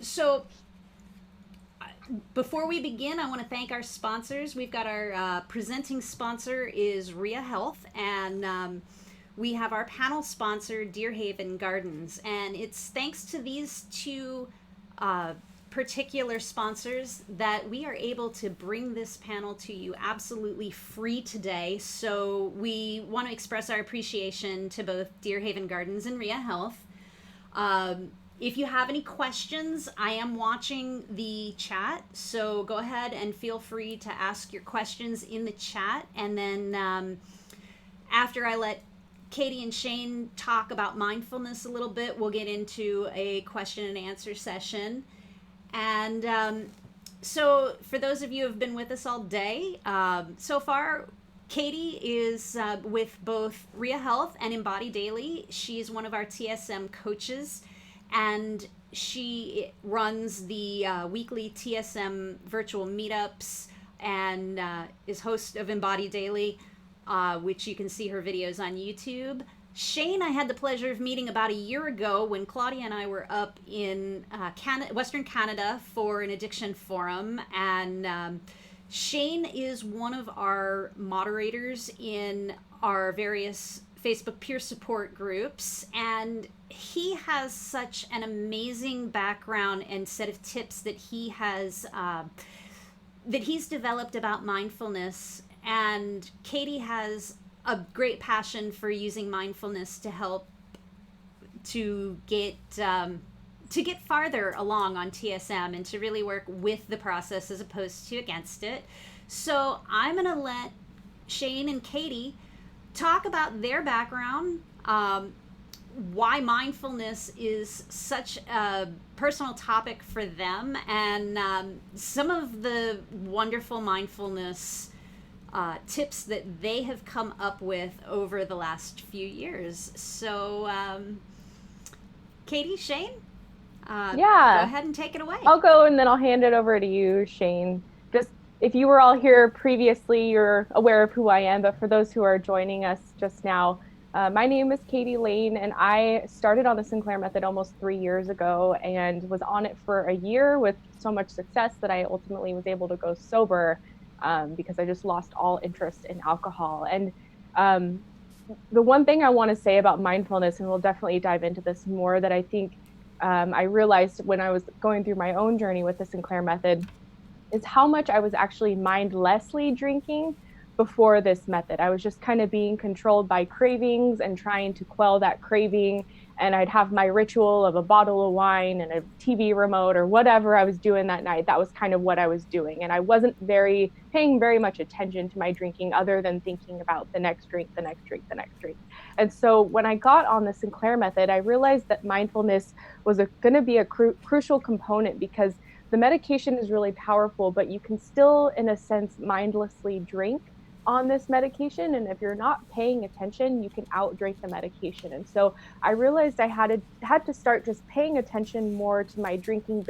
So before we begin, I want to thank our sponsors. We've got our presenting sponsor is Rhea Health, and we have our panel sponsor, Deer Haven Gardens. And it's thanks to these two particular sponsors that we are able to bring this panel to you absolutely free today. So we want to express our appreciation to both Deer Haven Gardens and Rhea Health. If you have any questions, I am watching the chat, so go ahead and feel free to ask your questions in the chat. And then after I let Katie and Shane talk about mindfulness a little bit, we'll get into a question and answer session. And so for those of you who have been with us all day, so far, Katie is with both Rhea Health and Embody Daily. She is one of our TSM coaches, and she runs the weekly TSM virtual meetups and is host of Embody Daily, which you can see her videos on YouTube. Shane, I had the pleasure of meeting about a year ago when Claudia and I were up in Western Canada for an addiction forum, and Shane is one of our moderators in our various Facebook peer support groups, and he has such an amazing background and set of tips that he has that he's developed about mindfulness. And Katie has a great passion for using mindfulness to help to get farther along on TSM and to really work with the process as opposed to against it. So I'm going to let Shane and Katie talk about their background, why mindfulness is such a personal topic for them, and some of the wonderful mindfulness tips that they have come up with over the last few years. So, Katie, Shane, go ahead and take it away. I'll go, and then I'll hand it over to you, Shane. Just if you were all here previously, you're aware of who I am, but for those who are joining us just now, my name is Katie Lain, and I started on the Sinclair Method almost 3 years ago and was on it for a year with so much success that I ultimately was able to go sober because I just lost all interest in alcohol. And the one thing I want to say about mindfulness, and we'll definitely dive into this more, that I think I realized when I was going through my own journey with the Sinclair Method, is how much I was actually mindlessly drinking before this method. I was just kind of being controlled by cravings and trying to quell that craving. And I'd have my ritual of a bottle of wine and a TV remote or whatever I was doing that night. That was kind of what I was doing. And I wasn't paying very much attention to my drinking other than thinking about the next drink, the next drink, the next drink. And so when I got on the Sinclair Method, I realized that mindfulness was going to be a crucial component, because the medication is really powerful, but you can still, in a sense, mindlessly drink on this medication. And if you're not paying attention, you can outdrink the medication. And so I realized I had to start just paying attention more to my drinking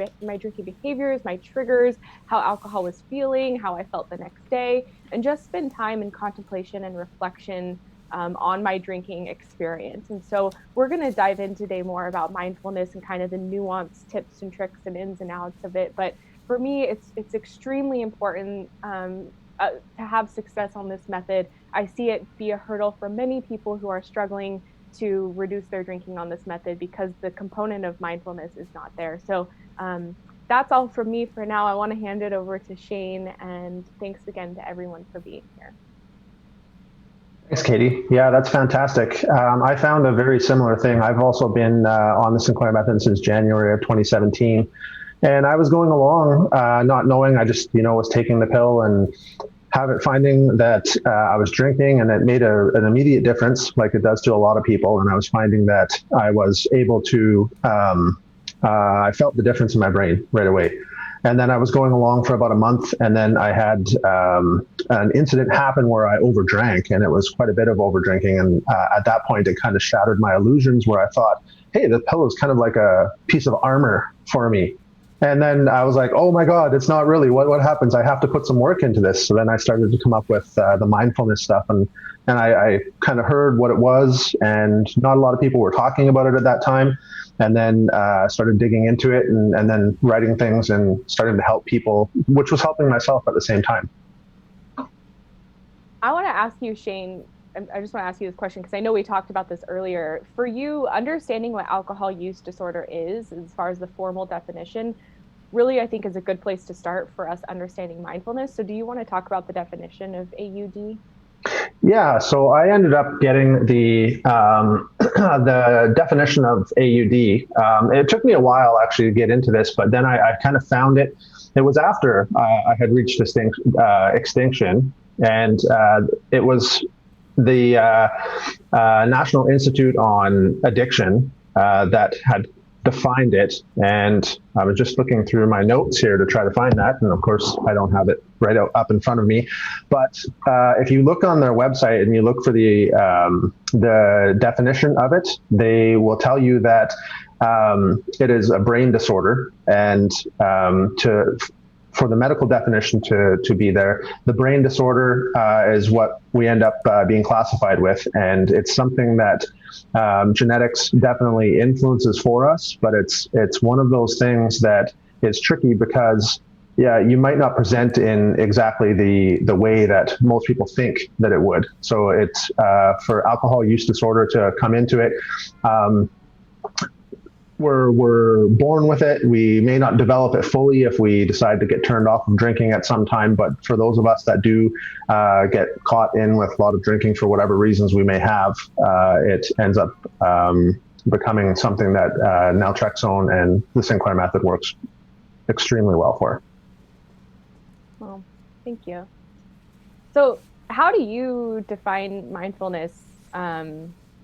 behaviors, my triggers, how alcohol was feeling, how I felt the next day, and just spend time in contemplation and reflection on my drinking experience. And so we're going to dive in today more about mindfulness and kind of the nuanced tips and tricks and ins and outs of it. But for me, it's extremely important to have success on this method. I see it be a hurdle for many people who are struggling to reduce their drinking on this method because the component of mindfulness is not there. So that's all from me for now. I want to hand it over to Shane, and thanks again to everyone for being here. Thanks, Katie. Yeah, that's fantastic. I found a very similar thing. I've also been on the Sinclair Method since January of 2017. And I was going along, not knowing, I just, was taking the pill and finding that I was drinking, and it made an immediate difference, like it does to a lot of people. And I was finding that I was able to, I felt the difference in my brain right away. And then I was going along for about a month, and then I had an incident happen where I overdrank, and it was quite a bit of overdrinking. And at that point, it kind of shattered my illusions, where I thought, hey, the pill is kind of like a piece of armor for me. And then I was like, oh my God, it's not really. What happens? I have to put some work into this. So then I started to come up with the mindfulness stuff, and I kind of heard what it was, and not a lot of people were talking about it at that time. and then started digging into it and then writing things and starting to help people, which was helping myself at the same time. I want to ask you, Shane, I just want to ask you this question because I know we talked about this earlier. For you, understanding what alcohol use disorder is, as far as the formal definition, really, I think is a good place to start for us understanding mindfulness. So do you want to talk about the definition of AUD? Yeah, so I ended up getting the the definition of AUD. It took me a while actually to get into this, but then I kind of found it. It was after I had reached extinction, and it was the National Institute on Addiction that had defined it. And I was just looking through my notes here to try to find that. And of course, I don't have it right up in front of me. But if you look on their website and you look for the definition of it, they will tell you that it is a brain disorder. And for the medical definition to be there, the brain disorder is what we end up being classified with. And it's something that genetics definitely influences for us, but it's one of those things that is tricky because, yeah, you might not present in exactly the way that most people think that it would. So it's for alcohol use disorder to come into it. We're born with it. We may not develop it fully if we decide to get turned off of drinking at some time. But for those of us that do get caught in with a lot of drinking for whatever reasons we may have, it ends up becoming something that naltrexone and the Sinclair Method works extremely well for. Well, thank you. So how do you define mindfulness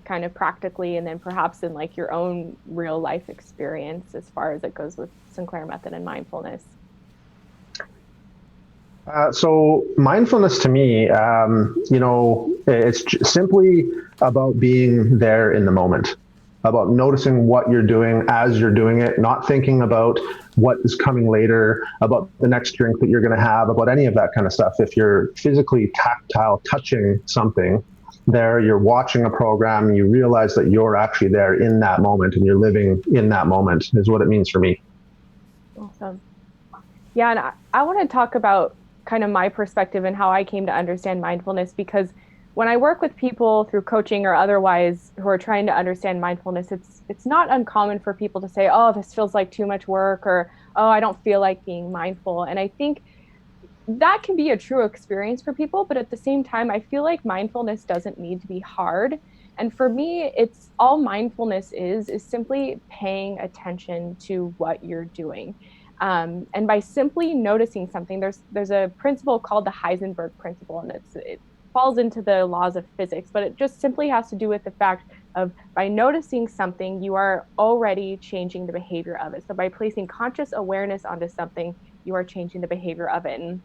kind of practically, and then perhaps in like your own real life experience as far as it goes with Sinclair Method and mindfulness? So mindfulness to me, it's simply about being there in the moment, about noticing what you're doing as you're doing it, not thinking about what is coming later, about the next drink that you're going to have, about any of that kind of stuff. If you're physically tactile touching something, you're watching a program, you realize that you're actually there in that moment and you're living in that moment is what it means for me. Awesome. Yeah, and I want to talk about kind of my perspective and how I came to understand mindfulness, because when I work with people through coaching or otherwise who are trying to understand mindfulness, it's not uncommon for people to say, oh, this feels like too much work, or, oh, I don't feel like being mindful. And I think that can be a true experience for people, but at the same time, I feel like mindfulness doesn't need to be hard. And for me, it's all mindfulness is simply paying attention to what you're doing. And by simply noticing something, there's a principle called the Heisenberg principle, and it falls into the laws of physics, but it just simply has to do with the fact of by noticing something, you are already changing the behavior of it. So by placing conscious awareness onto something, you are changing the behavior of it. And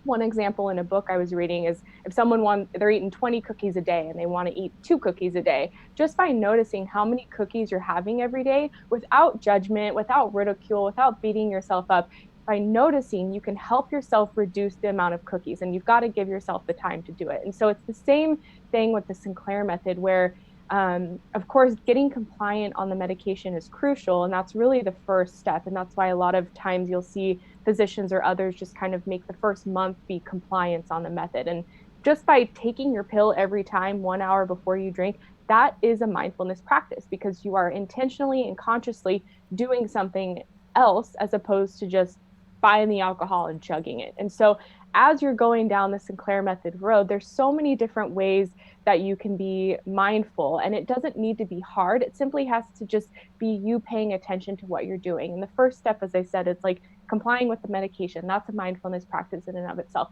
one example in a book I was reading is if they're eating 20 cookies a day and they want to eat 2 cookies a day, just by noticing how many cookies you're having every day without judgment, without ridicule, without beating yourself up, by noticing, you can help yourself reduce the amount of cookies, and you've got to give yourself the time to do it. And so it's the same thing with the Sinclair Method, where of course, getting compliant on the medication is crucial, and that's really the first step. And that's why a lot of times you'll see physicians or others just kind of make the first month be compliance on the method. And just by taking your pill every time 1 hour before you drink, that is a mindfulness practice, because you are intentionally and consciously doing something else as opposed to just buying the alcohol and chugging it. And so as you're going down the Sinclair Method road, there's so many different ways that you can be mindful, and it doesn't need to be hard. It simply has to just be you paying attention to what you're doing. And the first step, as I said, it's like complying with the medication. That's a mindfulness practice in and of itself.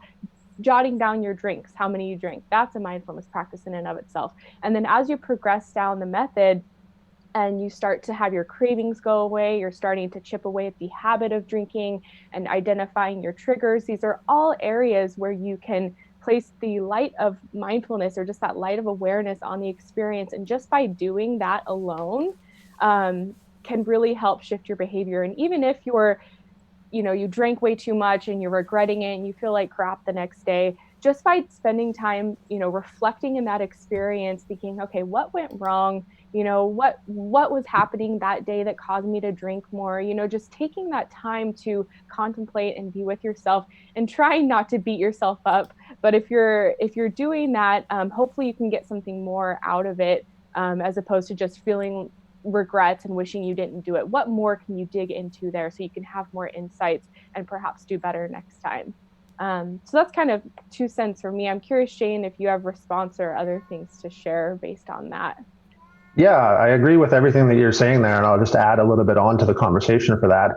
Jotting down your drinks, how many you drink, that's a mindfulness practice in and of itself. And then as you progress down the method, and you start to have your cravings go away, you're starting to chip away at the habit of drinking and identifying your triggers. These are all areas where you can place the light of mindfulness, or just that light of awareness on the experience. And just by doing that alone, can really help shift your behavior. And even if you drank way too much and you're regretting it and you feel like crap the next day, just by spending time, reflecting in that experience, thinking, okay, what went wrong? what was happening that day that caused me to drink more, just taking that time to contemplate and be with yourself and trying not to beat yourself up. But if you're doing that, hopefully you can get something more out of it, as opposed to just feeling regrets and wishing you didn't do it. What more can you dig into there so you can have more insights and perhaps do better next time? So that's kind of 2 cents for me. I'm curious, Shane, if you have response or other things to share based on that. Yeah, I agree with everything that you're saying there, and I'll just add a little bit on to the conversation for that.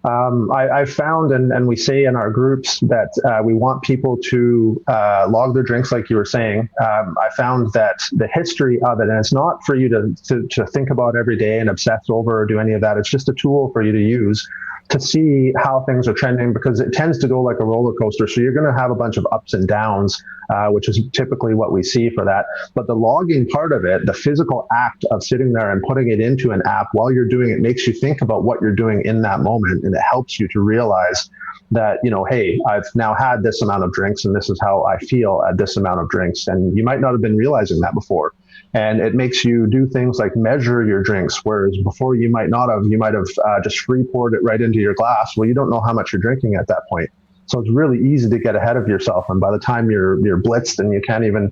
I found, and we say in our groups, that we want people to log their drinks, like you were saying. I found that the history of it, and it's not for you to think about every day and obsess over or do any of that. It's just a tool for you to use to see how things are trending, because it tends to go like a roller coaster. So you're going to have a bunch of ups and downs, which is typically what we see for that. But the logging part of it, the physical act of sitting there and putting it into an app while you're doing it, makes you think about what you're doing in that moment. And it helps you to realize that, hey, I've now had this amount of drinks and this is how I feel at this amount of drinks. And you might not have been realizing that before. And it makes you do things like measure your drinks, whereas before you might have just free poured it right into your glass. Well, you don't know how much you're drinking at that point. So it's really easy to get ahead of yourself. And by the time you're blitzed and you can't even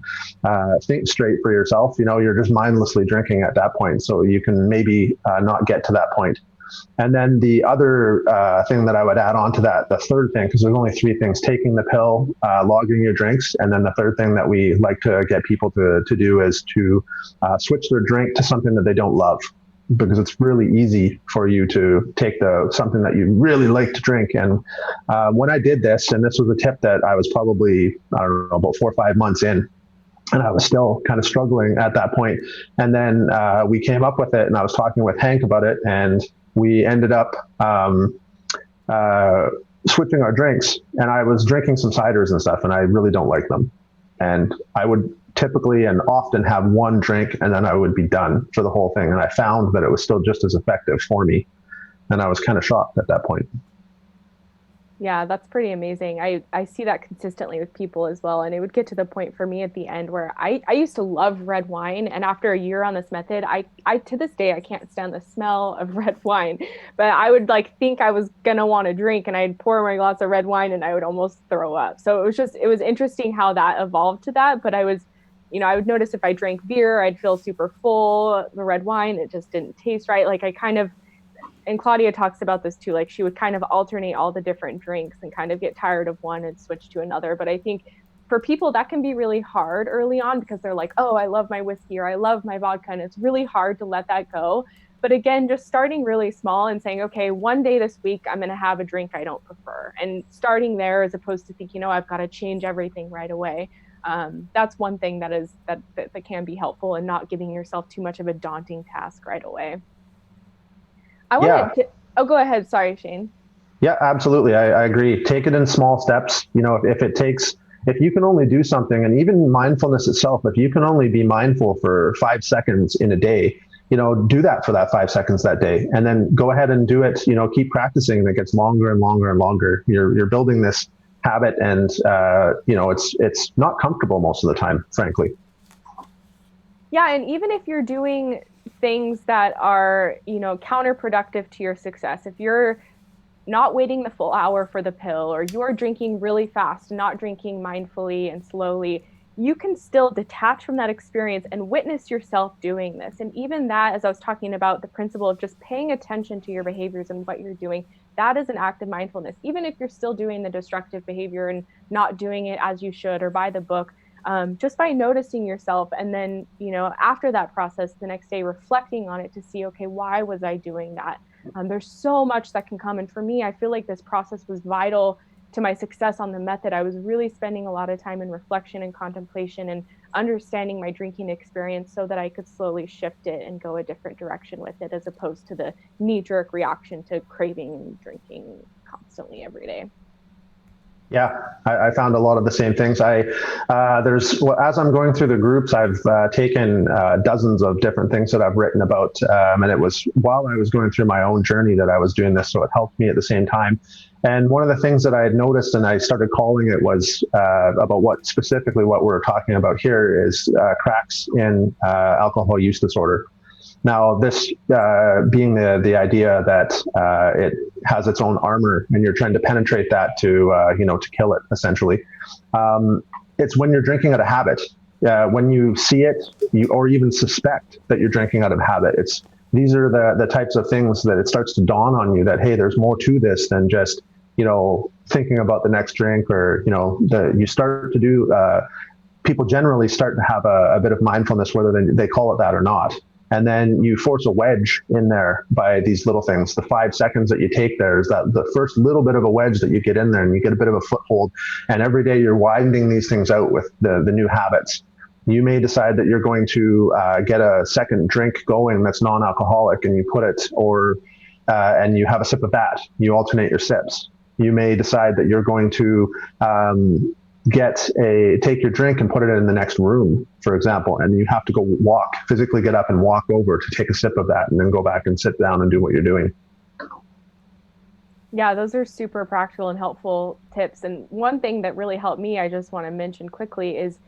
think straight for yourself, you're just mindlessly drinking at that point. So you can maybe not get to that point. And then the other thing that I would add on to that, the third thing, because there's only 3 things: taking the pill, logging your drinks, and then the third thing that we like to get people to do is to switch their drink to something that they don't love, because it's really easy for you to take something that you really like to drink. And when I did this, and this was a tip that I was probably, I don't know, about 4 or 5 months in, and I was still kind of struggling at that point. And then we came up with it, and I was talking with Hank about it, and we ended up switching our drinks. And I was drinking some ciders and stuff, and I really don't like them. And I would typically and often have 1 drink, and then I would be done for the whole thing. And I found that it was still just as effective for me. And I was kind of shocked at that point. Yeah, that's pretty amazing. I see that consistently with people as well. And it would get to the point for me at the end where I used to love red wine. And after a year on this method, I to this day, I can't stand the smell of red wine. But I would think I was going to want to drink, and I'd pour my glass of red wine and I would almost throw up. So it was interesting how that evolved to that. But I would notice if I drank beer, I'd feel super full. The red wine, it just didn't taste right. And Claudia talks about this too, she would kind of alternate all the different drinks and kind of get tired of one and switch to another. But I think for people that can be really hard early on, because they're like, oh, I love my whiskey or I love my vodka, and it's really hard to let that go. But again, just starting really small and saying, okay, one day this week, I'm going to have a drink I don't prefer. And starting there, as opposed to thinking, I've got to change everything right away. That's one thing that can be helpful, and not giving yourself too much of a daunting task right away. Go ahead. Sorry, Shane. Yeah, absolutely. I agree. Take it in small steps. If you can only do something, and even mindfulness itself, if you can only be mindful for 5 seconds in a day, do that for that 5 seconds that day, and then go ahead and do it. Keep practicing, and it gets longer and longer and longer. You're building this habit, and it's not comfortable most of the time, frankly. Yeah, and even if you're doing things that are, counterproductive to your success, if you're not waiting the full hour for the pill, or you are drinking really fast, not drinking mindfully and slowly, you can still detach from that experience and witness yourself doing this. And even that, as I was talking about the principle of just paying attention to your behaviors and what you're doing, that is an act of mindfulness. Even if you're still doing the destructive behavior and not doing it as you should or by the book, just by noticing yourself, and then, after that process, the next day reflecting on it to see, okay, why was I doing that? There's so much that can come. And for me, I feel like this process was vital to my success on the method. I was really spending a lot of time in reflection and contemplation and understanding my drinking experience so that I could slowly shift it and go a different direction with it, as opposed to the knee-jerk reaction to craving and drinking constantly every day. Yeah, I found a lot of the same things. As I'm going through the groups, I've taken dozens of different things that I've written about, and it was while I was going through my own journey that I was doing this, so it helped me at the same time. And one of the things that I had noticed, and I started calling it, was about what we're talking about here is cracks in alcohol use disorder. Now, this being the idea that it has its own armor, and you're trying to penetrate that to to kill it, essentially. It's when you're drinking out of habit. When you see it, or even suspect that you're drinking out of habit. These are the types of things that it starts to dawn on you that, hey, there's more to this than just thinking about the next drink, or you start to do. People generally start to have a bit of mindfulness, whether they call it that or not. And then you force a wedge in there by these little things. The 5 seconds that you take there is that the first little bit of a wedge that you get in there, and you get a bit of a foothold. And every day you're widening these things out with the new habits. You may decide that you're going to get a second drink going that's non-alcoholic, and you put it, and you have a sip of that. You alternate your sips. You may decide that you're going to take your drink and put it in the next room, for example, and you have to go physically get up and walk over to take a sip of that, and then go back and sit down and do what you're doing. Yeah, those are super practical and helpful tips. And one thing that really helped me, I just want to mention quickly, is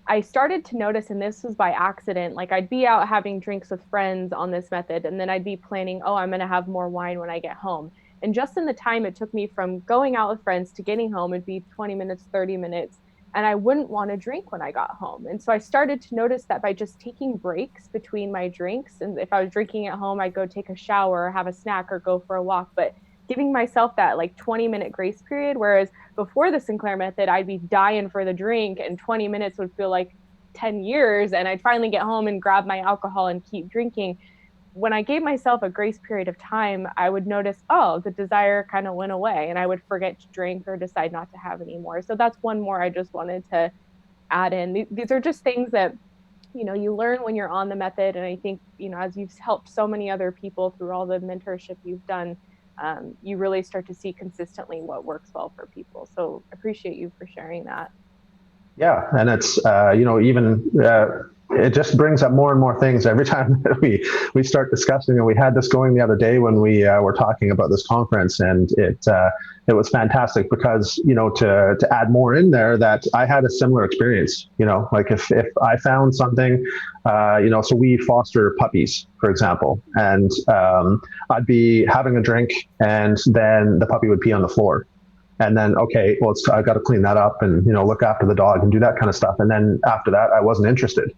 I started to notice, and this was by accident, like I'd be out having drinks with friends on this method, and then I'd be planning, I'm going to have more wine when I get home. And just in the time it took me from going out with friends to getting home, it'd be 20 minutes, 30 minutes, and I wouldn't want to drink when I got home. And so I started to notice that by just taking breaks between my drinks, and if I was drinking at home, I'd go take a shower, have a snack, or go for a walk, but giving myself that like 20-minute grace period, whereas before the Sinclair Method, I'd be dying for the drink, and 20 minutes would feel like 10 years, and I'd finally get home and grab my alcohol and keep drinking. When I gave myself a grace period of time, I would notice, the desire kind of went away, and I would forget to drink or decide not to have any more. So that's one more I just wanted to add in. These are just things that, you learn when you're on the method. And I think, as you've helped so many other people through all the mentorship you've done, you really start to see consistently what works well for people. So appreciate you for sharing that. Yeah, and it's it just brings up more and more things every time that we start discussing. And we had this going the other day when we were talking about this conference, and it was fantastic because to add more in there, that I had a similar experience. Like if I found something, so we foster puppies, for example, and I'd be having a drink, and then the puppy would pee on the floor. And then, okay, well, I got to clean that up and, look after the dog and do that kind of stuff. And then after that, I wasn't interested,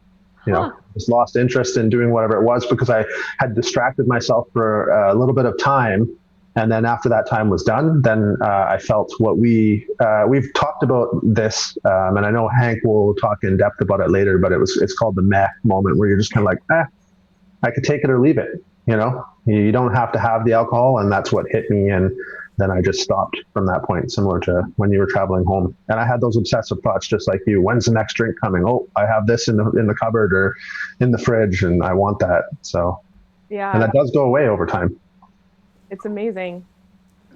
just lost interest in doing whatever it was because I had distracted myself for a little bit of time. And then after that time was done, then I felt what we've talked about this. And I know Hank will talk in depth about it later, but it's called the meh moment, where you're just kind of like, I could take it or leave it. You don't have to have the alcohol. And that's what hit me. And then I just stopped from that point, similar to when you were traveling home. And I had those obsessive thoughts, just like you. When's the next drink coming? Oh, I have this in the cupboard or in the fridge, and I want that. So, yeah, and that does go away over time. It's amazing.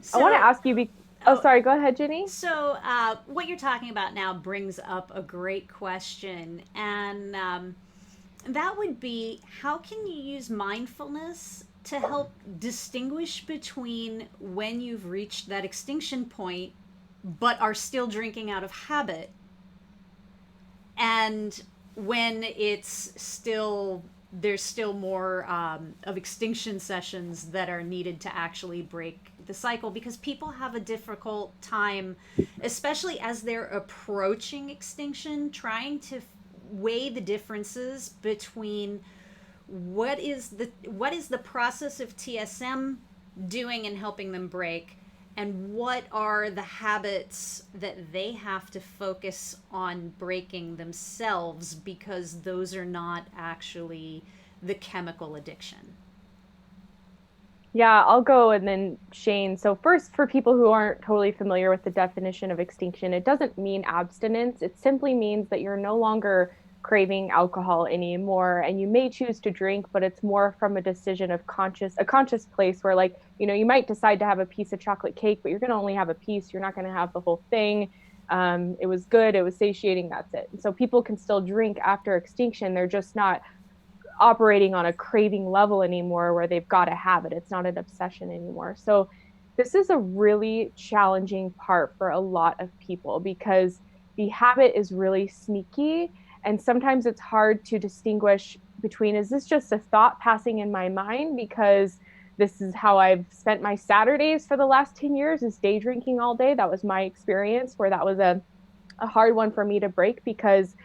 So, I want to ask you. Sorry. Go ahead, Ginny. So, what you're talking about now brings up a great question, and that would be, how can you use mindfulness to help distinguish between when you've reached that extinction point but are still drinking out of habit, and when there's still more of extinction sessions that are needed to actually break the cycle? Because people have a difficult time, especially as they're approaching extinction, trying to weigh the differences between what is the process of TSM doing and helping them break, and what are the habits that they have to focus on breaking themselves, because those are not actually the chemical addiction. Yeah, I'll go, and then Shane. So first, for people who aren't totally familiar with the definition of extinction, it doesn't mean abstinence. It simply means that you're no longer craving alcohol anymore, and you may choose to drink, but it's more from a decision of a conscious place where, like, you might decide to have a piece of chocolate cake, but you're going to only have a piece. You're not going to have the whole thing. It was good. It was satiating. That's it. And so people can still drink after extinction. They're just not operating on a craving level anymore where they've got to have it. It's not an obsession anymore. So this is a really challenging part for a lot of people, because the habit is really sneaky. And sometimes it's hard to distinguish between, is this just a thought passing in my mind because this is how I've spent my Saturdays for the last 10 years, is day drinking all day. That was my experience, where that was a hard one for me to break, because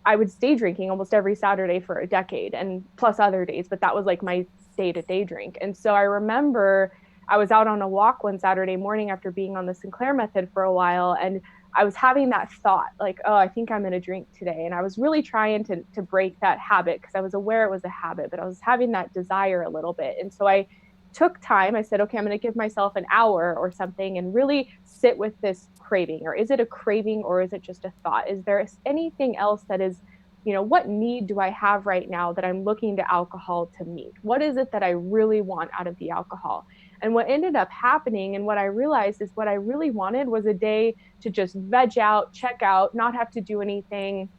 I would stay drinking almost every Saturday for a decade, and plus other days, but that was like my day-to-day drink. And so I remember I was out on a walk one Saturday morning after being on the Sinclair Method for a while, and I was having that thought, like, oh, I think I'm going to drink today. And I was really trying to break that habit, because I was aware it was a habit, but I was having that desire a little bit. And so I took time. I said, okay, I'm going to give myself an hour or something and really sit with this craving. Or is it a craving, or is it just a thought? Is there anything else that is, what need do I have right now that I'm looking to alcohol to meet? What is it that I really want out of the alcohol? And what ended up happening, and what I realized, is what I really wanted was a day to just veg out, check out, not have to do anything.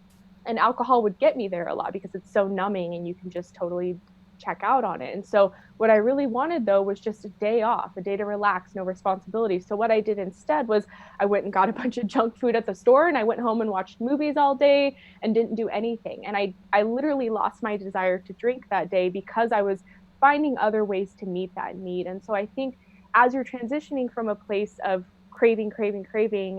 And alcohol would get me there a lot because it's so numbing and you can just totally check out on it. And so what I really wanted, though, was just a day off, a day to relax, no responsibilities. So what I did instead was I went and got a bunch of junk food at the store, and I went home and watched movies all day and didn't do anything. And I literally lost my desire to drink that day because I was finding other ways to meet that need. And so I think as you're transitioning from a place of craving,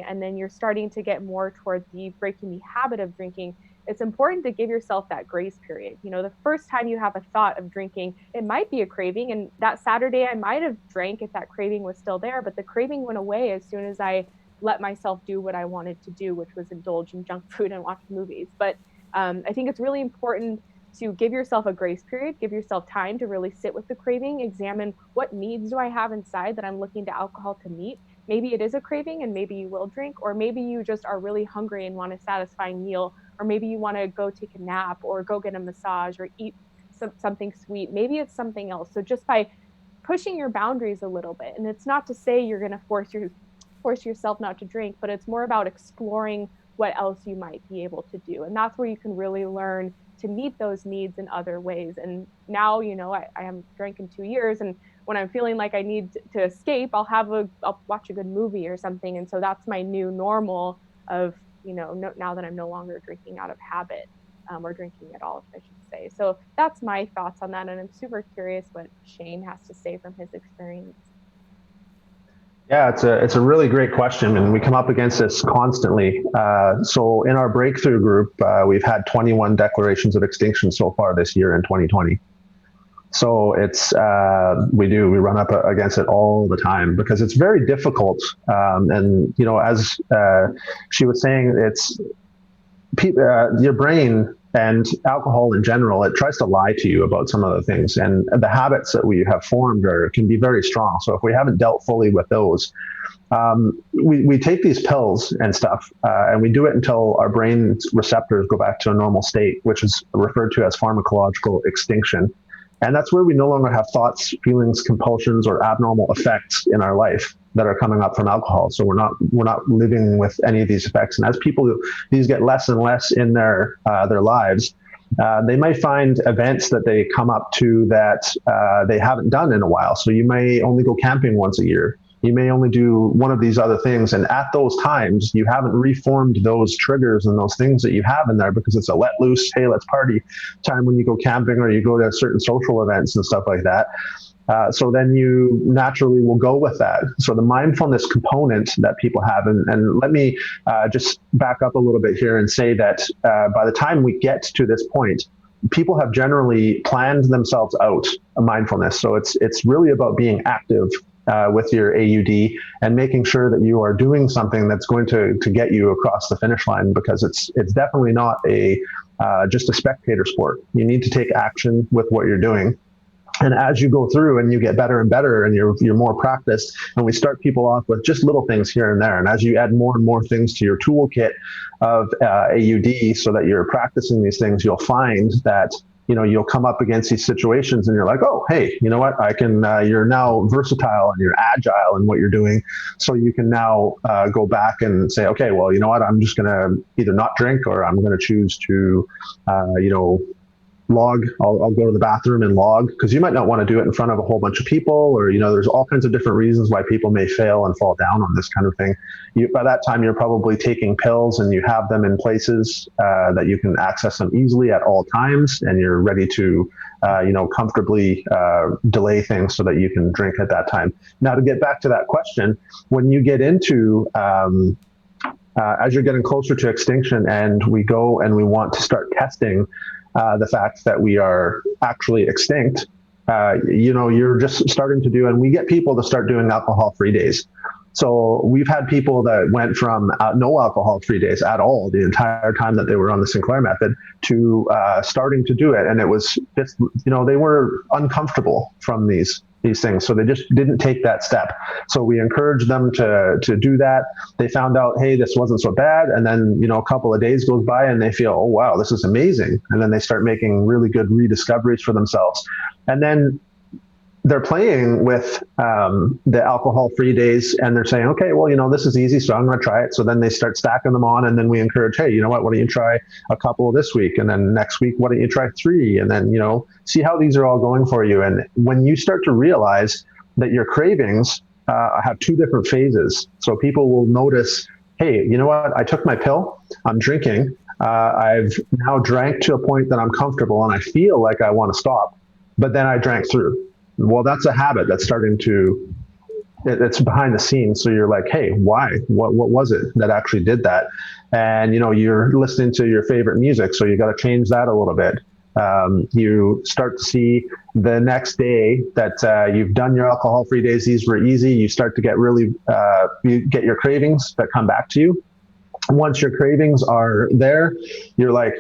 and then you're starting to get more toward the breaking the habit of drinking, it's important to give yourself that grace period. The first time you have a thought of drinking, it might be a craving. And that Saturday I might have drank if that craving was still there, but the craving went away as soon as I let myself do what I wanted to do, which was indulge in junk food and watch movies. But I think it's really important to give yourself a grace period, give yourself time to really sit with the craving, examine what needs do I have inside that I'm looking to alcohol to meet. Maybe it is a craving and maybe you will drink, or maybe you just are really hungry and want a satisfying meal, or maybe you want to go take a nap or go get a massage or eat something sweet. Maybe it's something else. So just by pushing your boundaries a little bit, and it's not to say you're going to force yourself not to drink, but it's more about exploring what else you might be able to do. And that's where you can really learn to meet those needs in other ways. And now, I haven't drank in 2 years, and when I'm feeling like I need to escape, I'll watch a good movie or something. And so that's my new normal of, now that I'm no longer drinking out of habit, or drinking at all, I should say. So that's my thoughts on that. And I'm super curious what Shane has to say from his experience. Yeah, it's a really great question, and we come up against this constantly. So in our breakthrough group, we've had 21 declarations of extinction so far this year in 2020. So it's we run up against it all the time because it's very difficult. And as she was saying, it's your brain and alcohol in general, it tries to lie to you about some of the things, and the habits that we have formed can be very strong. So if we haven't dealt fully with those, we take these pills and stuff, and we do it until our brain's receptors go back to a normal state, which is referred to as pharmacological extinction. And that's where we no longer have thoughts, feelings, compulsions, or abnormal effects in our life that are coming up from alcohol. So we're not living with any of these effects. And as these get less and less in their lives, they might find events that they come up to that they haven't done in a while. So you may only go camping once a year. You may only do one of these other things. And at those times, you haven't reformed those triggers and those things that you have in there because it's a let loose, hey, let's party time when you go camping or you go to certain social events and stuff like that. So then you naturally will go with that. So the mindfulness component that people have, and let me just back up a little bit here and say that by the time we get to this point, people have generally planned themselves out a mindfulness. So it's really about being active with your AUD and making sure that you are doing something that's going to get you across the finish line, because it's definitely not just a spectator sport. You need to take action with what you're doing. And as you go through and you get better and better and you're more practiced, and we start people off with just little things here and there. And as you add more and more things to your toolkit of AUD so that you're practicing these things, you'll find that you'll come up against these situations and you're like, oh, hey, you know what? You're now versatile and you're agile in what you're doing. So you can now go back and say, okay, well, you know what? I'm just going to either not drink, or I'm going to choose to, I'll go to the bathroom and log, because you might not want to do it in front of a whole bunch of people, or, there's all kinds of different reasons why people may fail and fall down on this kind of thing. By that time, you're probably taking pills and you have them in places that you can access them easily at all times, and you're ready to, comfortably delay things so that you can drink at that time. Now, to get back to that question, when you get into as you're getting closer to extinction and we go and we want to start testing the fact that we are actually extinct, you're just starting to do, and we get people to start doing alcohol-free days. So we've had people that went from no alcohol-free days at all the entire time that they were on the Sinclair Method to starting to do it. And it was just, they were uncomfortable from these things. So they just didn't take that step. So we encouraged them to do that. They found out, hey, this wasn't so bad. And then, a couple of days goes by and they feel, oh, wow, this is amazing. And then they start making really good rediscoveries for themselves. And then they're playing with the alcohol-free days, and they're saying, okay, well, this is easy, so I'm going to try it. So then they start stacking them on, and then we encourage, hey, why don't you try a couple this week, and then next week, why don't you try 3, and then, see how these are all going for you. And when you start to realize that your cravings have 2 different phases, so people will notice, hey, you know what, I took my pill, I'm drinking, I've now drank to a point that I'm comfortable, and I feel like I want to stop, but then I drank through. Well, that's a habit that's starting to, it's behind the scenes. So you're like, hey, why? What was it that actually did that? And, you're listening to your favorite music, so you got to change that a little bit. You start to see the next day that you've done your alcohol-free days, these were easy. You start to get you get your cravings that come back to you. Once your cravings are there, you're like,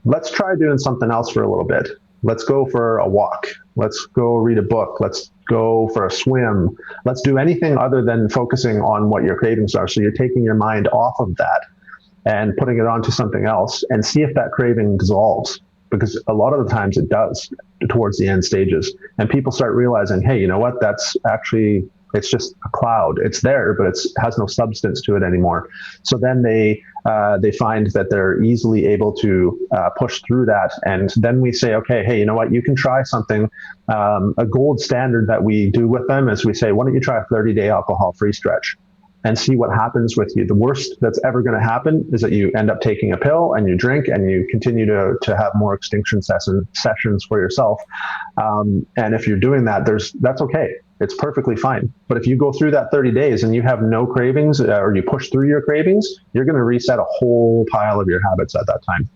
let's try doing something else for a little bit. Let's go for a walk. Let's go read a book. Let's go for a swim. Let's do anything other than focusing on what your cravings are. So you're taking your mind off of that and putting it onto something else, and see if that craving dissolves, because a lot of the times it does towards the end stages. And people start realizing, hey, you know what? That's actually, it's just a cloud. It's there, but it has no substance to it anymore. So then they find that they're easily able to push through that. And then we say, okay, hey, you know what? You can try something. A gold standard that we do with them is we say, why don't you try a 30-day alcohol-free stretch and see what happens with you? The worst that's ever going to happen is that you end up taking a pill and you drink and you continue to have more extinction sessions for yourself. And if you're doing that, that's okay. It's perfectly fine. But if you go through that 30 days and you have no cravings, or you push through your cravings, you're going to reset a whole pile of your habits at that time.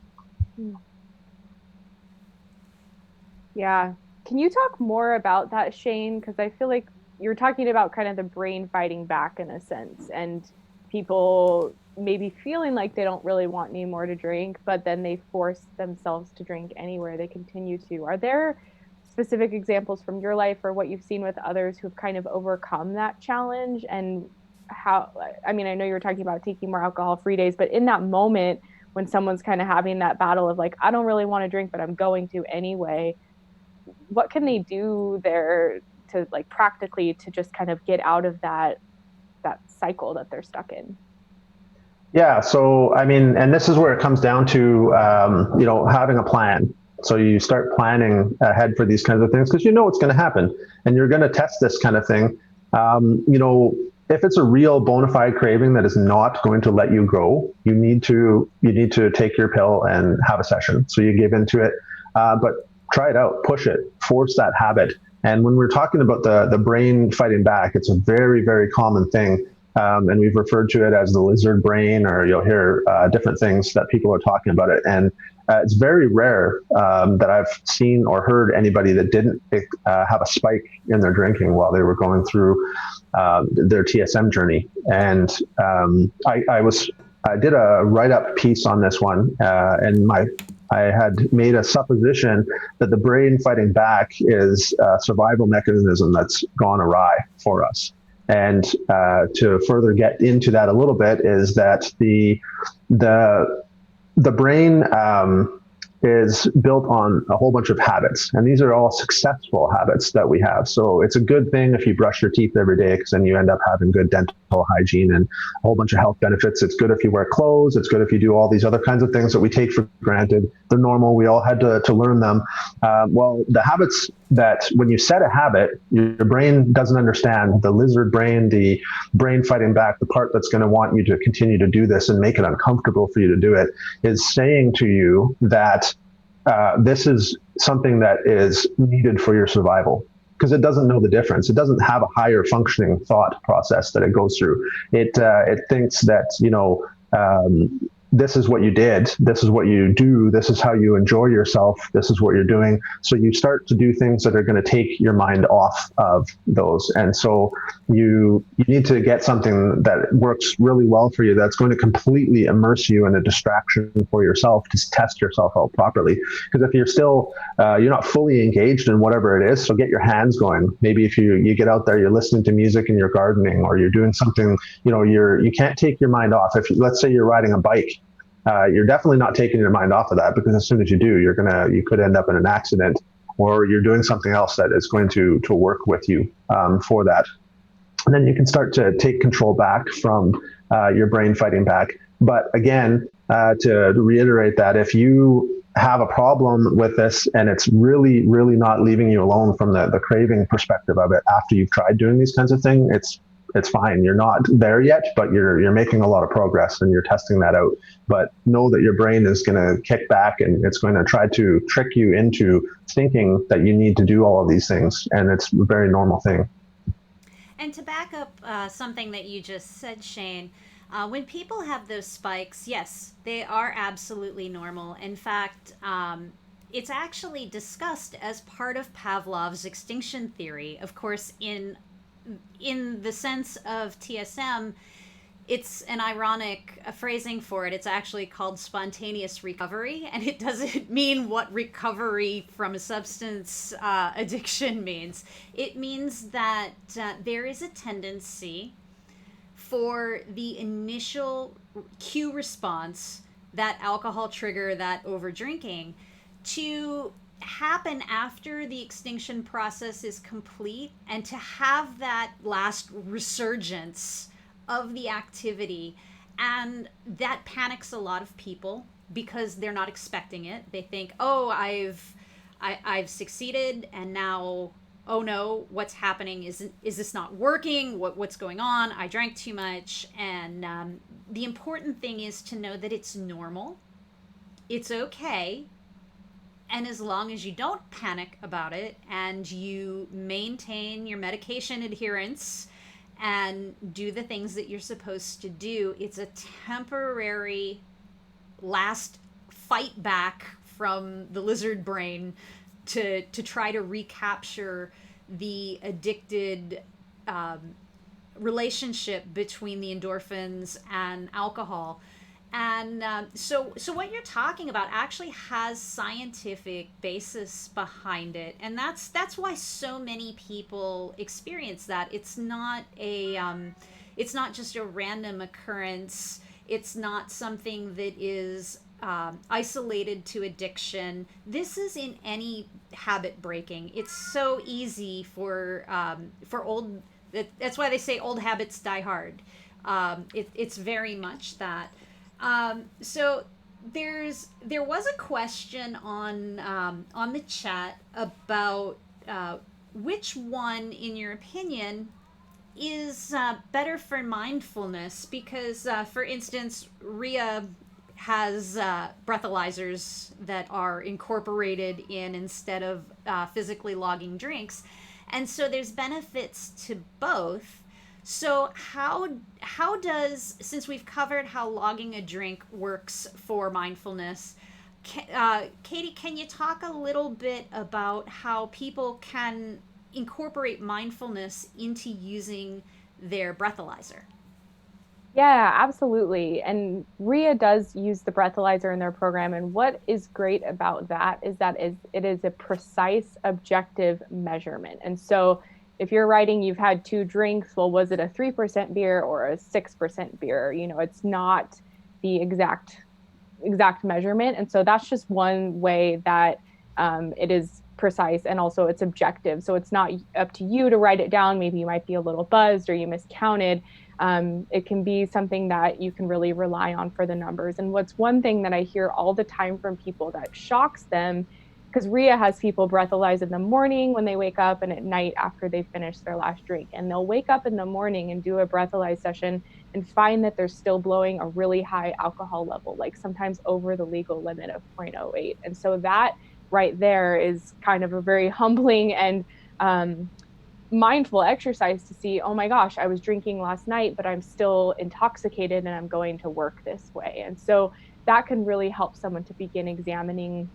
Yeah. Can you talk more about that, Shane? Because I feel like you're talking about kind of the brain fighting back in a sense, and people maybe feeling like they don't really want any more to drink, but then they force themselves to drink anyway. They continue to. Are there specific examples from your life or what you've seen with others who've kind of overcome that challenge? And how, I mean, I know you're talking about taking more alcohol-free days, but in that moment when someone's kind of having that battle of like, I don't really want to drink, but I'm going to anyway, what can they do there to like practically to just kind of get out of that cycle that they're stuck in? Yeah. So, I mean, and this is where it comes down to, having a plan. So you start planning ahead for these kinds of things, because it's going to happen, and you're going to test this kind of thing. If it's a real bona fide craving that is not going to let you go, you need to take your pill and have a session. So you give into it, but try it out, push it, force that habit. And when we're talking about the brain fighting back, it's a very, very common thing. And we've referred to it as the lizard brain, or you'll hear different things that people are talking about it. And it's very rare that I've seen or heard anybody that didn't have a spike in their drinking while they were going through their TSM journey. And I did a write-up piece on this one, and I had made a supposition that the brain fighting back is a survival mechanism that's gone awry for us. And to further get into that a little bit is that the brain is built on a whole bunch of habits, and these are all successful habits that we have. So it's a good thing if you brush your teeth every day, because then you end up having good dental hygiene and a whole bunch of health benefits. It's good if you wear clothes. It's good if you do all these other kinds of things that we take for granted. They're normal. We all had to learn them. Well, the habits that when you set a habit, your brain doesn't understand. The lizard brain, the brain fighting back, the part that's going to want you to continue to do this and make it uncomfortable for you to do it, is saying to you that this is something that is needed for your survival, because it doesn't know the difference. It doesn't have a higher functioning thought process that it goes through. It thinks that, this is what you did, this is what you do, this is how you enjoy yourself, this is what you're doing. So you start to do things that are going to take your mind off of those. And so you need to get something that works really well for you, that's going to completely immerse you in a distraction for yourself to test yourself out properly. Because if you're still, you're not fully engaged in whatever it is, so get your hands going. Maybe if you get out there, you're listening to music and you're gardening, or you're doing something, you can't take your mind off. If let's say you're riding a bike, you're definitely not taking your mind off of that, because as soon as you do, you could end up in an accident, or you're doing something else that is going to work with you for that. And then you can start to take control back from your brain fighting back. But again, to reiterate that, if you have a problem with this and it's really, really not leaving you alone from the craving perspective of it after you've tried doing these kinds of things, it's fine. You're not there yet, but you're making a lot of progress and you're testing that out. But know that your brain is going to kick back and it's going to try to trick you into thinking that you need to do all of these things. And it's a very normal thing. And to back up something that you just said, Shane, when people have those spikes, yes, they are absolutely normal. In fact, it's actually discussed as part of Pavlov's extinction theory. Of course, in the sense of TSM, it's an ironic phrasing for it. It's actually called spontaneous recovery, and it doesn't mean what recovery from a substance addiction means. It means that there is a tendency for the initial cue response, that alcohol trigger, that over drinking, to happen after the extinction process is complete, and to have that last resurgence of the activity. And that panics a lot of people because they're not expecting it. They think, oh, I've succeeded, and now, oh no, what's happening? Is this not working? What's going on? I drank too much. And the important thing is to know that it's normal, it's okay. And as long as you don't panic about it and you maintain your medication adherence and do the things that you're supposed to do, it's a temporary last fight back from the lizard brain to try to recapture the addicted relationship between the endorphins and alcohol. And so what you're talking about actually has scientific basis behind it, and that's why so many people experience that. It's not just a random occurrence. It's not something that is isolated to addiction. This is in any habit breaking. It's so easy for old. That's why they say old habits die hard. It's very much that. So there was a question on the chat about which one, in your opinion, is better for mindfulness, because for instance, Ria has breathalyzers that are incorporated in instead of physically logging drinks, and so there's benefits to both. So how does, since we've covered how logging a drink works for mindfulness, Katie, can you talk a little bit about how people can incorporate mindfulness into using their breathalyzer? Yeah, absolutely. And RIA does use the breathalyzer in their program. And what is great about that is that it is a precise, objective measurement. And so if you're writing you've had 2 drinks, well, was it a 3% beer or a 6% beer? It's not the exact measurement. And so that's just one way that it is precise, and also it's objective. So it's not up to you to write it down. Maybe you might be a little buzzed or you miscounted. It can be something that you can really rely on for the numbers. And what's one thing that I hear all the time from people that shocks them, because RIA has people breathalyze in the morning when they wake up and at night after they finish their last drink. And they'll wake up in the morning and do a breathalyze session and find that they're still blowing a really high alcohol level, like sometimes over the legal limit of 0.08. And so that right there is kind of a very humbling and mindful exercise to see, oh my gosh, I was drinking last night, but I'm still intoxicated and I'm going to work this way. And so that can really help someone to begin examining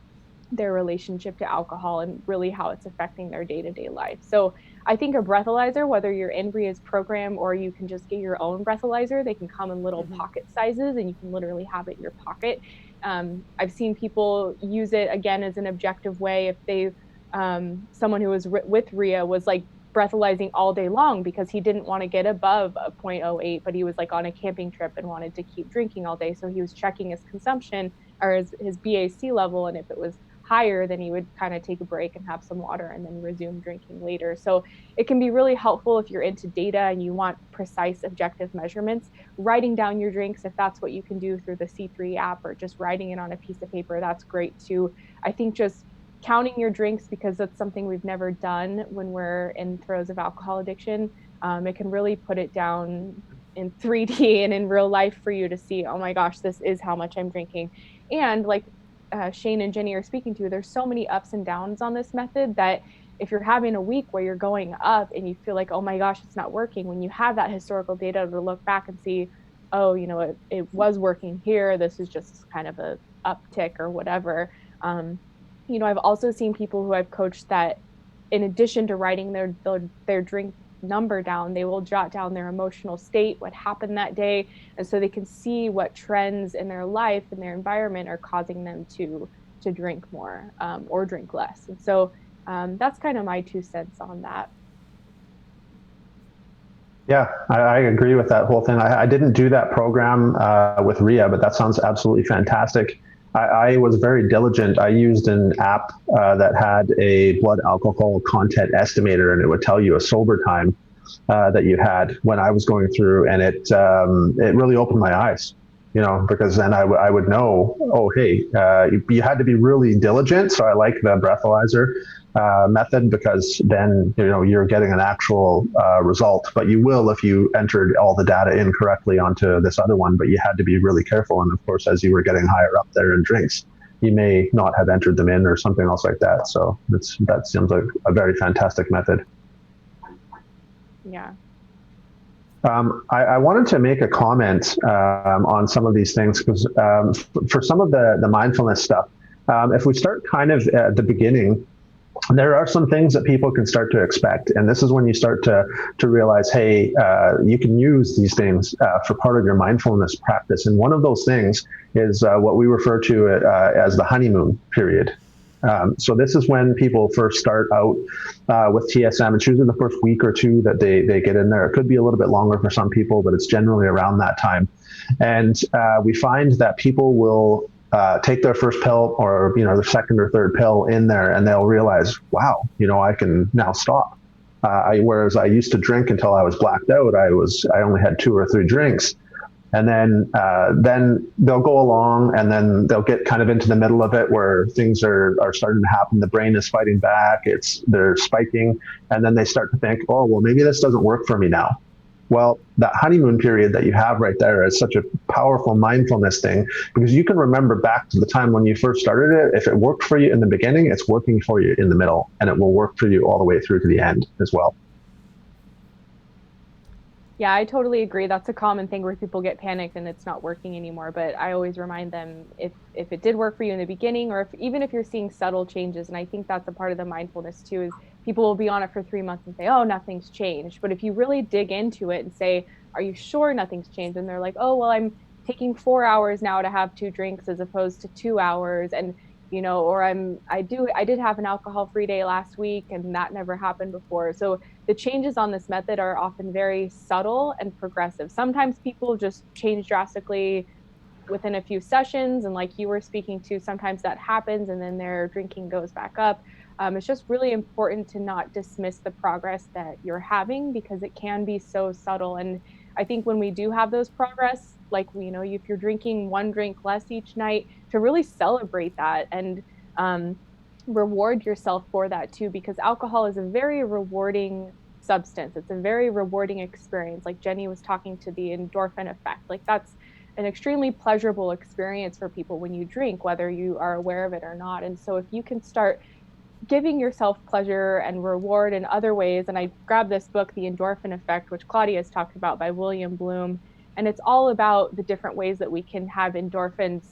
their relationship to alcohol and really how it's affecting their day-to-day life. So I think a breathalyzer, whether you're in RIA's program or you can just get your own breathalyzer, they can come in little pocket sizes and you can literally have it in your pocket. I've seen people use it again as an objective way. If they, someone who was with RIA was like breathalyzing all day long because he didn't want to get above a 0.08, but he was like on a camping trip and wanted to keep drinking all day. So he was checking his consumption or his BAC level. And if it was higher, then he would kind of take a break and have some water and then resume drinking later. So it can be really helpful if you're into data and you want precise objective measurements. Writing down your drinks, if that's what you can do through the C3 app or just writing it on a piece of paper, that's great too. I think just counting your drinks, because that's something we've never done when we're in throes of alcohol addiction, it can really put it down in 3D and in real life for you to see, oh my gosh, this is how much I'm drinking. And like Shane and Jenny are speaking to, there's so many ups and downs on this method that if you're having a week where you're going up and you feel like, oh my gosh, it's not working, when you have that historical data to look back and see, oh, you know, it was working here, this is just kind of a uptick or whatever. You know, I've also seen people who I've coached that in addition to writing their drink number down, they will jot down their emotional state, what happened that day, and so they can see what trends in their life and their environment are causing them to drink more or drink less. And so that's kind of my 2 cents on that. Yeah, I agree with that whole thing. I didn't do that program with RIA, but that sounds absolutely fantastic. I was very diligent. I used an app that had a blood alcohol content estimator, and it would tell you a sober time that you had when I was going through, and it really opened my eyes, you know, because then I would know, oh, hey, you had to be really diligent. So I like the breathalyzer method, because then, you know, you're getting an actual result, but you will if you entered all the data incorrectly onto this other one, but you had to be really careful. And of course, as you were getting higher up there in drinks, you may not have entered them in or something else like that. So that seems like a very fantastic method. Yeah. I wanted to make a comment on some of these things, because for some of the mindfulness stuff, if we start kind of at the beginning, there are some things that people can start to expect. And this is when you start to realize, hey, you can use these things for part of your mindfulness practice. And one of those things is what we refer to as the honeymoon period. So this is when people first start out with TSM. It's usually the first week or two that they get in there. It could be a little bit longer for some people, but it's generally around that time. And we find that people will take their first pill, or, you know, their second or third pill in there, and they'll realize, wow, you know, I can now stop. Whereas I used to drink until I was blacked out. I only had 2 or 3 drinks. And then they'll go along, and then they'll get kind of into the middle of it where things are starting to happen. The brain is fighting back. They're spiking. And then they start to think, oh, well, maybe this doesn't work for me now. Well, that honeymoon period that you have right there is such a powerful mindfulness thing, because you can remember back to the time when you first started it. If it worked for you in the beginning, it's working for you in the middle, and it will work for you all the way through to the end as well. Yeah, I totally agree. That's a common thing where people get panicked and it's not working anymore. But I always remind them, if it did work for you in the beginning, or even if you're seeing subtle changes, and I think that's a part of the mindfulness too, is people will be on it for 3 months and say, oh, nothing's changed. But if you really dig into it and say, are you sure nothing's changed? And they're like, oh, well, I'm taking 4 hours now to have 2 drinks as opposed to 2 hours. And, you know, or I did have an alcohol-free day last week, and that never happened before. So the changes on this method are often very subtle and progressive. Sometimes people just change drastically within a few sessions, and like you were speaking to, sometimes that happens and then their drinking goes back up. It's just really important to not dismiss the progress that you're having, because it can be so subtle. And I think when we do have those progress, like, if you're drinking one drink less each night, to really celebrate that and reward yourself for that too, because alcohol is a very rewarding substance. It's a very rewarding experience. Like Jenny was talking to the endorphin effect. Like, that's an extremely pleasurable experience for people when you drink, whether you are aware of it or not. And so if you can start giving yourself pleasure and reward in other ways. And I grabbed this book, The Endorphin Effect, which Claudia has talked about, by William Bloom. And it's all about the different ways that we can have endorphins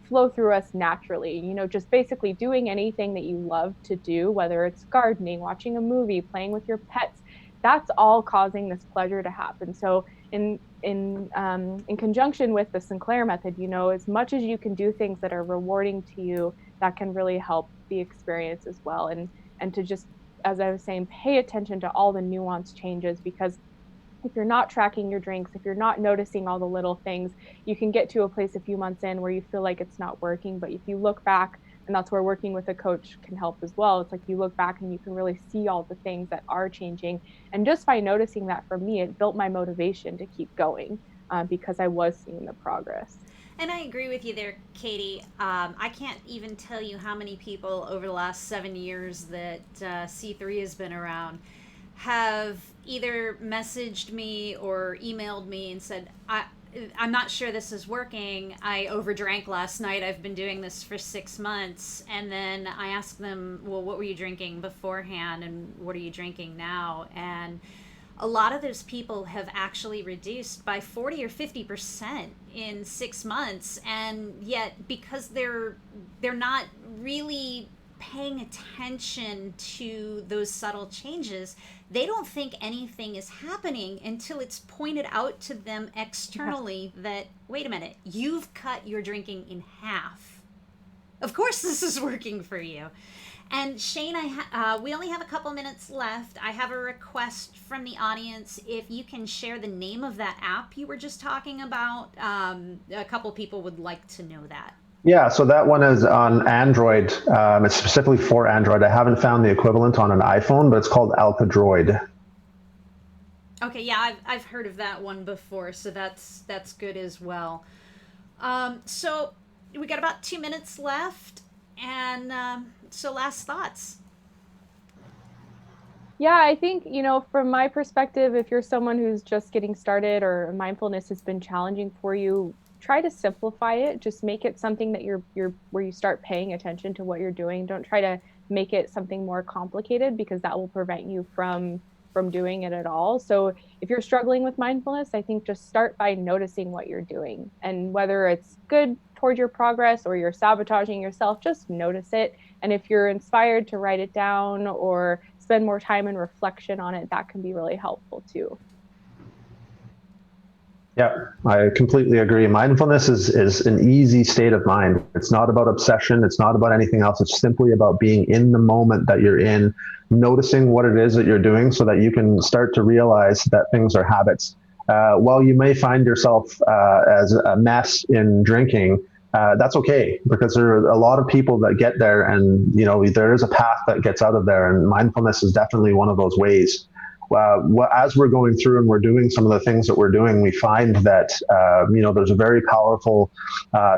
flow through us naturally. Just basically doing anything that you love to do, whether it's gardening, watching a movie, playing with your pets, that's all causing this pleasure to happen. So in conjunction with the Sinclair method, as much as you can do things that are rewarding to you, that can really help the experience as well. And to just, as I was saying, pay attention to all the nuance changes, because if you're not tracking your drinks, if you're not noticing all the little things, you can get to a place a few months in where you feel like it's not working. But if you look back, and that's where working with a coach can help as well, it's like you look back and you can really see all the things that are changing. And just by noticing that, for me, it built my motivation to keep going, because I was seeing the progress. And I agree with you there, Katie. I can't even tell you how many people over the last 7 years that C3 has been around have either messaged me or emailed me and said, I'm not sure this is working. I overdrank last night. I've been doing this for 6 months. And then I ask them, well, what were you drinking beforehand and what are you drinking now? And a lot of those people have actually reduced by 40 or 50% in 6 months. And yet, because they're not really paying attention to those subtle changes, they don't think anything is happening until it's pointed out to them externally that, wait a minute, you've cut your drinking in half. Of course this is working for you. And Shane, we only have a couple minutes left. I have a request from the audience. If you can share the name of that app you were just talking about, a couple people would like to know that. Yeah, so that one is on Android. It's specifically for Android. I haven't found the equivalent on an iPhone, but it's called Alka-Droid. Okay, yeah, I've heard of that one before, so that's good as well. So we got about 2 minutes left, and so last thoughts. Yeah, I think, from my perspective, if you're someone who's just getting started or mindfulness has been challenging for you, try to simplify it. Just make it something that you're where you start paying attention to what you're doing. Don't try to make it something more complicated, because that will prevent you from doing it at all. So if you're struggling with mindfulness, I think just start by noticing what you're doing, and whether it's good toward your progress or you're sabotaging yourself, just notice it. And if you're inspired to write it down or spend more time in reflection on it, that can be really helpful too. Yeah, I completely agree. Mindfulness is an easy state of mind. It's not about obsession. It's not about anything else. It's simply about being in the moment that you're in, noticing what it is that you're doing so that you can start to realize that things are habits. While you may find yourself as a mess in drinking, that's okay, because there are a lot of people that get there, and there is a path that gets out of there, and mindfulness is definitely one of those ways. As we're going through and we're doing some of the things that we're doing, we find that there's a very powerful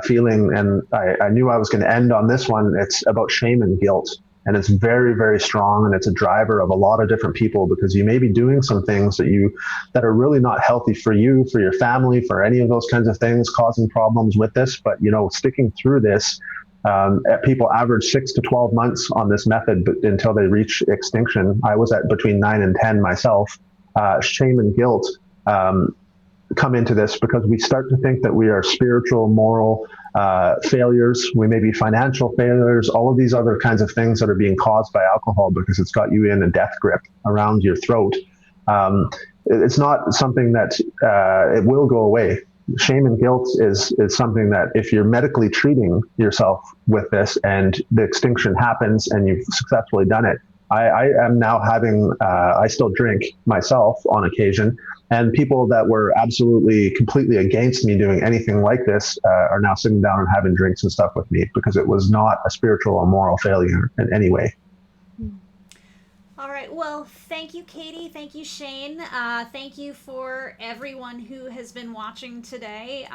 feeling, and I knew I was going to end on this one. It's about shame and guilt, and it's very, very strong, and it's a driver of a lot of different people, because you may be doing some things that are really not healthy for you, for your family, for any of those kinds of things, causing problems with this. But sticking through this. People average 6 to 12 months on this method until they reach extinction. I was at between 9 and 10 myself. Shame and guilt come into this because we start to think that we are spiritual, moral failures. We may be financial failures, all of these other kinds of things that are being caused by alcohol because it's got you in a death grip around your throat. It's not something that it will go away. Shame and guilt is something that if you're medically treating yourself with this and the extinction happens and you've successfully done it, I am now I still drink myself on occasion, and people that were absolutely completely against me doing anything like this are now sitting down and having drinks and stuff with me because it was not a spiritual or moral failure in any way. All right. Well, thank you, Katie. Thank you, Shane. Thank you for everyone who has been watching today.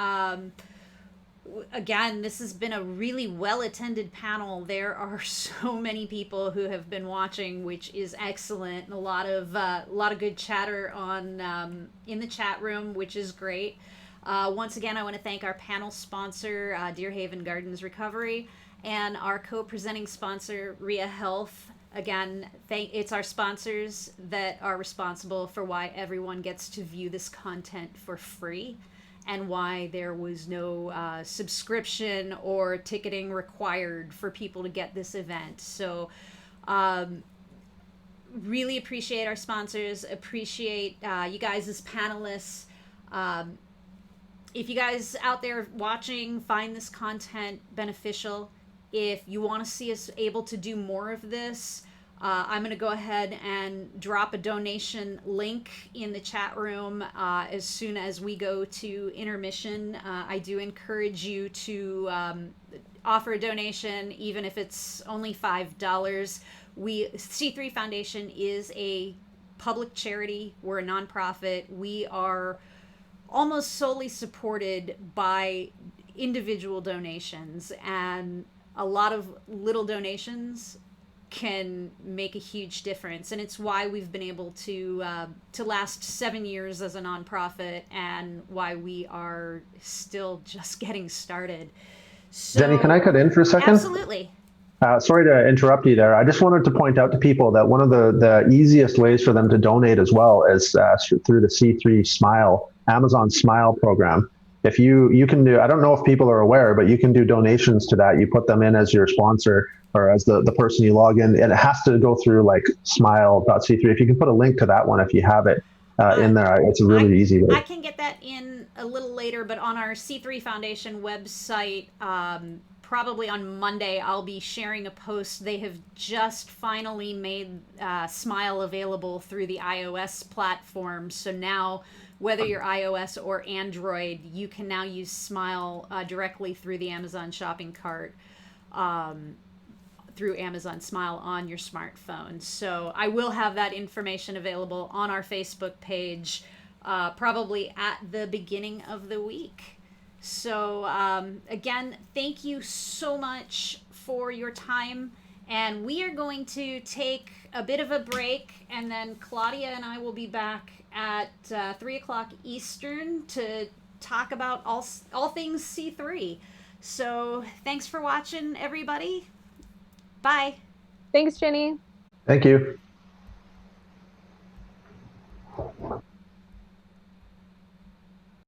Again, this has been a really well attended panel. There are so many people who have been watching, which is excellent. And a lot of good chatter on in the chat room, which is great. Once again, I want to thank our panel sponsor, Deer Haven Gardens Recovery, and our co-presenting sponsor, RIA Health. Again, it's our sponsors that are responsible for why everyone gets to view this content for free, and why there was no subscription or ticketing required for people to get this event. So really appreciate our sponsors, appreciate you guys as panelists. If you guys out there watching find this content beneficial, if you want to see us able to do more of this, I'm going to go ahead and drop a donation link in the chat room as soon as we go to intermission. I do encourage you to offer a donation, even if it's only $5. C3 Foundation is a public charity. We're a nonprofit. We are almost solely supported by individual donations, and a lot of little donations can make a huge difference, and it's why we've been able to last 7 years as a nonprofit, and why we are still just getting started. So, Jenny, can I cut in for a second? Absolutely. Sorry to interrupt you there. I just wanted to point out to people that one of the easiest ways for them to donate as well is through the C3 Smile, Amazon Smile program. If you can do, I don't know if people are aware, but you can do donations to that. You put them in as your sponsor or as the person you log in, and it has to go through like smile.c3. If you can put a link to that one, if you have it in there, it's a really easy way. I can get that in a little later, but on our C3 Foundation website, probably on Monday, I'll be sharing a post. They have just finally made Smile available through the iOS platform. So now, whether you're iOS or Android, you can now use Smile directly through the Amazon shopping cart, through Amazon Smile on your smartphone. So I will have that information available on our Facebook page, probably at the beginning of the week. So again, thank you so much for your time. And we are going to take a bit of a break, and then Claudia and I will be back at 3 o'clock Eastern to talk about all things C3. So thanks for watching, everybody. Bye. Thanks, Jenny. Thank you.